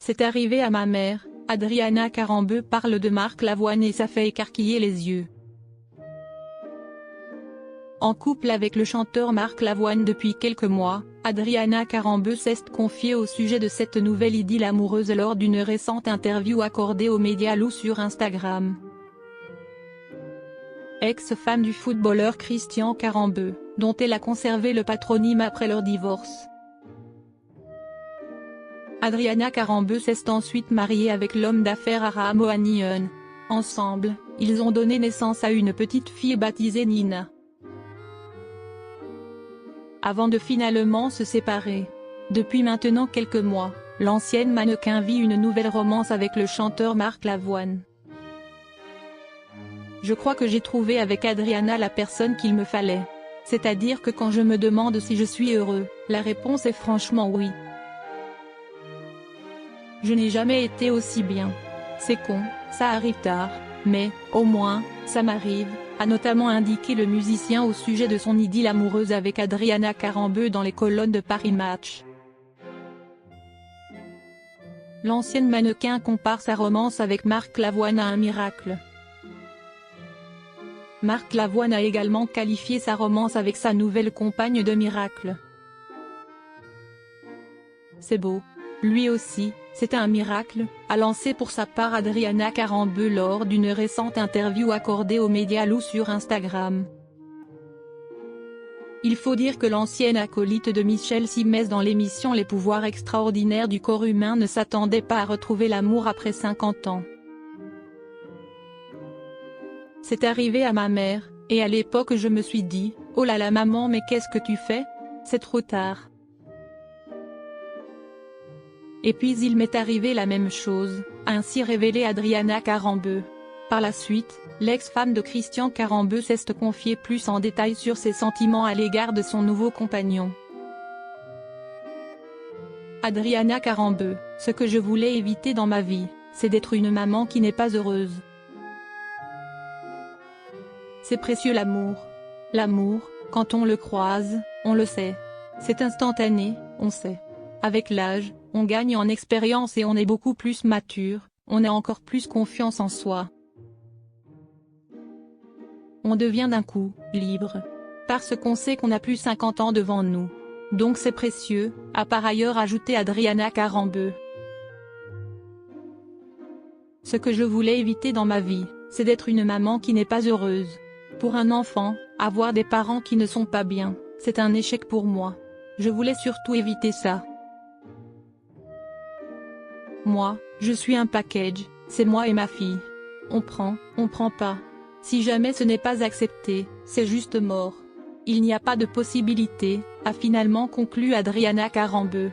C'est arrivé à ma mère. Adriana Carambeu parle de Marc Lavoine et ça fait écarquiller les yeux. En couple avec le chanteur Marc Lavoine depuis quelques mois, Adriana Carambeu s'est confiée au sujet de cette nouvelle idylle amoureuse lors d'une récente interview accordée aux médias Lou sur Instagram. Ex-femme du footballeur Christian Carambeu, dont elle a conservé le patronyme après leur divorce. Adriana Carambeu s'est ensuite mariée avec l'homme d'affaires Abraham Ohanian. Ensemble, ils ont donné naissance à une petite fille baptisée Nina, avant de finalement se séparer. Depuis maintenant quelques mois, l'ancienne mannequin vit une nouvelle romance avec le chanteur Marc Lavoine. Je crois que j'ai trouvé avec Adriana la personne qu'il me fallait. C'est-à-dire que quand je me demande si je suis heureux, la réponse est franchement oui. Je n'ai jamais été aussi bien. C'est con, ça arrive tard, mais, au moins, ça m'arrive, a notamment indiqué le musicien au sujet de son idylle amoureuse avec Adriana Carambeu dans les colonnes de Paris Match. L'ancienne mannequin compare sa romance avec Marc Lavoine à un miracle. Marc Lavoine a également qualifié sa romance avec sa nouvelle compagne de miracle. C'est beau. Lui aussi, c'est un miracle, a lancé pour sa part Adriana Carambeu lors d'une récente interview accordée aux médias Lou sur Instagram. Il faut dire que l'ancienne acolyte de Michel Simès dans l'émission Les pouvoirs extraordinaires du corps humain ne s'attendait pas à retrouver l'amour après 50 ans. C'est arrivé à ma mère, et à l'époque je me suis dit, oh là là maman mais qu'est-ce que tu fais? C'est trop tard. Et puis il m'est arrivé la même chose, a ainsi révélé Adriana Carambeu. Par la suite, l'ex-femme de Christian Carambeu s'est confiée plus en détail sur ses sentiments à l'égard de son nouveau compagnon. Adriana Carambeu, ce que je voulais éviter dans ma vie, c'est d'être une maman qui n'est pas heureuse. C'est précieux l'amour. L'amour, quand on le croise, on le sait. C'est instantané, on sait. Avec l'âge, on gagne en expérience et on est beaucoup plus mature, on a encore plus confiance en soi. On devient d'un coup, libre. Parce qu'on sait qu'on n'a plus 50 ans devant nous. Donc c'est précieux, a par ailleurs ajouté Adriana Carambeu. Ce que je voulais éviter dans ma vie, c'est d'être une maman qui n'est pas heureuse. Pour un enfant, avoir des parents qui ne sont pas bien, c'est un échec pour moi. Je voulais surtout éviter ça. Moi, je suis un package, c'est moi et ma fille. On prend pas. Si jamais ce n'est pas accepté, c'est juste mort. Il n'y a pas de possibilité, a finalement conclu Adriana Carambeu.